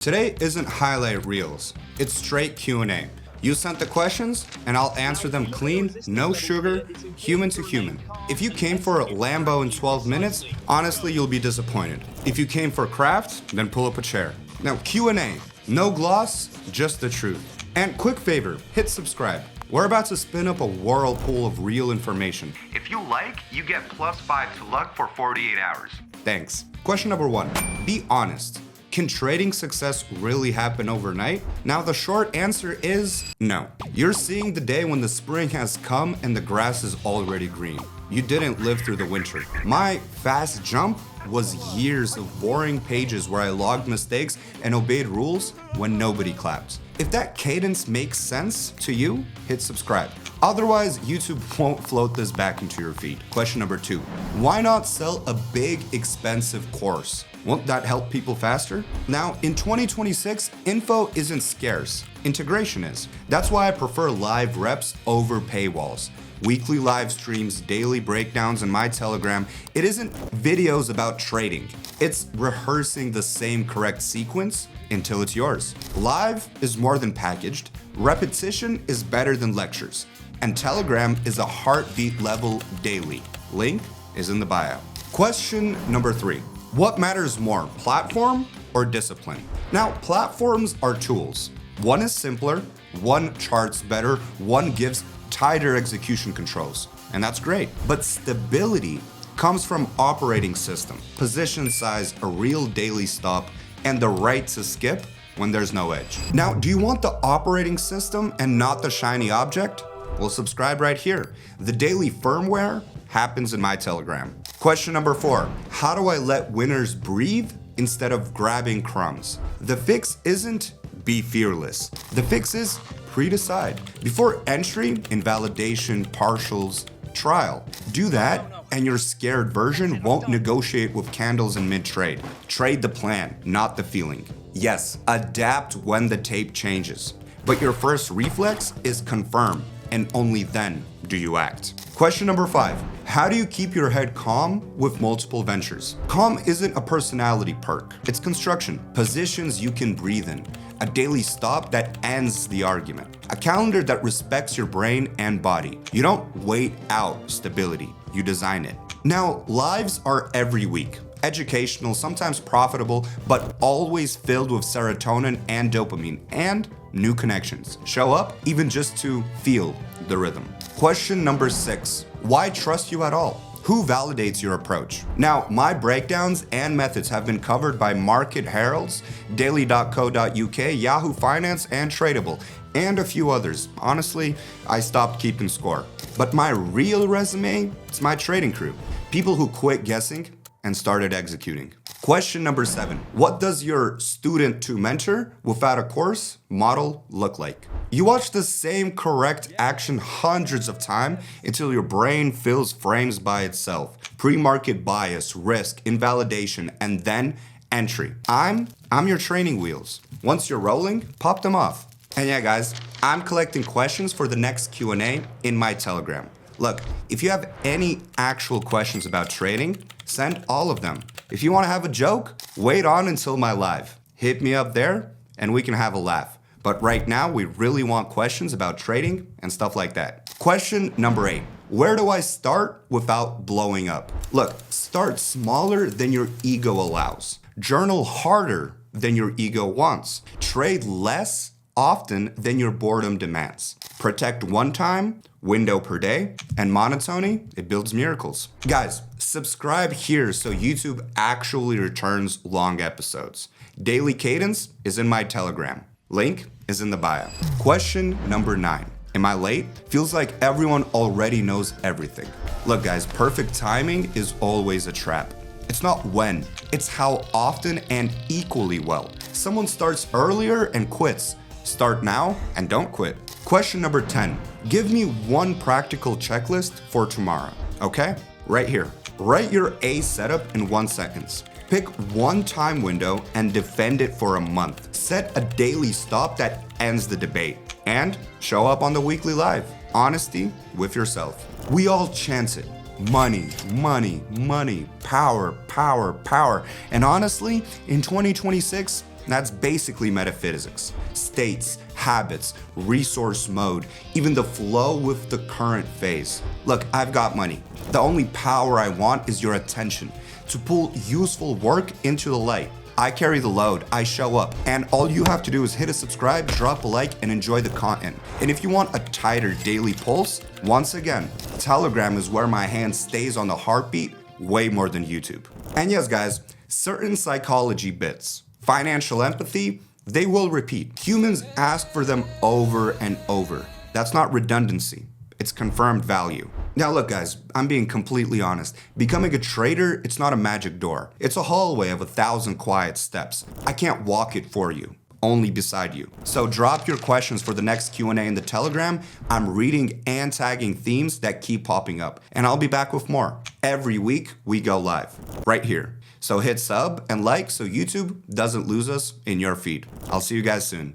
Today isn't highlight reels, it's straight Q&A. You sent the questions, and I'll answer them clean, no sugar, human to human. If you came for a Lambo in 12 minutes, honestly, you'll be disappointed. If you came for craft, then pull up a chair. Now, Q&A, no gloss, just the truth. And quick favor, hit subscribe. We're about to spin up a whirlpool of real information. If you like, you get +5 to luck for 48 hours. Thanks. Question number 1, be honest. Can trading success really happen overnight? Now the short answer is no. You're seeing the day when the spring has come and the grass is already green. You didn't live through the winter. My fast jump was years of boring pages where I logged mistakes and obeyed rules when nobody clapped. If that cadence makes sense to you, hit subscribe. Otherwise, YouTube won't float this back into your feed. Question number 2, why not sell a big, expensive course? Won't that help people faster? Now, in 2026, info isn't scarce, integration is. That's why I prefer live reps over paywalls. Weekly live streams, daily breakdowns in my Telegram. It isn't videos about trading. It's rehearsing the same correct sequence until it's yours. Live is more than packaged. Repetition is better than lectures. And Telegram is a heartbeat level daily. Link is in the bio. Question number 3. What matters more, platform or discipline? Now, platforms are tools. One is simpler, one charts better, one gives tighter execution controls, and that's great. But stability comes from operating system, position size, a real daily stop, and the right to skip when there's no edge. Now, do you want the operating system and not the shiny object? Well, subscribe right here. The daily firmware happens in my Telegram. Question number 4, how do I let winners breathe instead of grabbing crumbs? The fix isn't be fearless. The fix is pre-decide. Before entry, invalidation, partials, trial. Do that, and your scared version won't negotiate with candles in mid-trade. Trade the plan, not the feeling. Yes, adapt when the tape changes. But your first reflex is confirm, and only then do you act. Question number 5, how do you keep your head calm with multiple ventures? Calm isn't a personality perk, it's construction. Positions you can breathe in. A daily stop that ends the argument. A calendar that respects your brain and body. You don't wait out stability, you design it. Now, lives are every week. Educational, sometimes profitable, but always filled with serotonin and dopamine and new connections. Show up even just to feel the rhythm. Question number 6, why trust you at all? Who validates your approach? Now, my breakdowns and methods have been covered by Market Heralds, Daily.co.uk, Yahoo Finance, and Tradable, and a few others. Honestly, I stopped keeping score. But my real resume, it's my trading crew. People who quit guessing and started executing. Question number 7, what does your student to mentor without a course model look like? You watch the same correct action hundreds of times until your brain fills frames by itself. Pre-market bias, risk, invalidation, and then entry. I'm your training wheels. Once you're rolling, pop them off. And yeah, guys, I'm collecting questions for the next Q&A in my Telegram. Look, if you have any actual questions about trading, send all of them. If you want to have a joke, wait on until my live. Hit me up there and we can have a laugh. But right now, we really want questions about trading and stuff like that. Question number 8, where do I start without blowing up? Look, start smaller than your ego allows. Journal harder than your ego wants. Trade less often than your boredom demands. Protect one time, window per day, and monotony, it builds miracles. Guys, subscribe here so YouTube actually returns long episodes. Daily cadence is in my Telegram. Link is in the bio. Question number 9. Am I late? Feels like everyone already knows everything. Look guys, perfect timing is always a trap. It's not when, it's how often and equally well. Someone starts earlier and quits. Start now and don't quit. Question number 10. Give me one practical checklist for tomorrow, okay? Right here. Write your A setup in 1 sentence. Pick one time window and defend it for a month. Set a daily stop that ends the debate. And show up on the weekly live. Honesty with yourself. We all chant it. Money, money, money, power, power, power. And honestly, in 2026, That's basically metaphysics. States, habits, resource mode, even the flow with the current phase. Look, I've got money. The only power I want is your attention, to pull useful work into the light. I carry the load, I show up, and all you have to do is hit a subscribe, drop a like, and enjoy the content. And if you want a tighter daily pulse, once again, Telegram is where my hand stays on the heartbeat way more than YouTube. And yes, guys, certain psychology bits, financial empathy, they will repeat. Humans ask for them over and over. That's not redundancy. It's confirmed value. Now look guys, I'm being completely honest. Becoming a trader, it's not a magic door. It's a hallway of 1,000 quiet steps. I can't walk it for you, only beside you. So drop your questions for the next Q&A in the Telegram. I'm reading and tagging themes that keep popping up. And I'll be back with more. Every week, we go live, right here. So hit sub and like so YouTube doesn't lose us in your feed. I'll see you guys soon.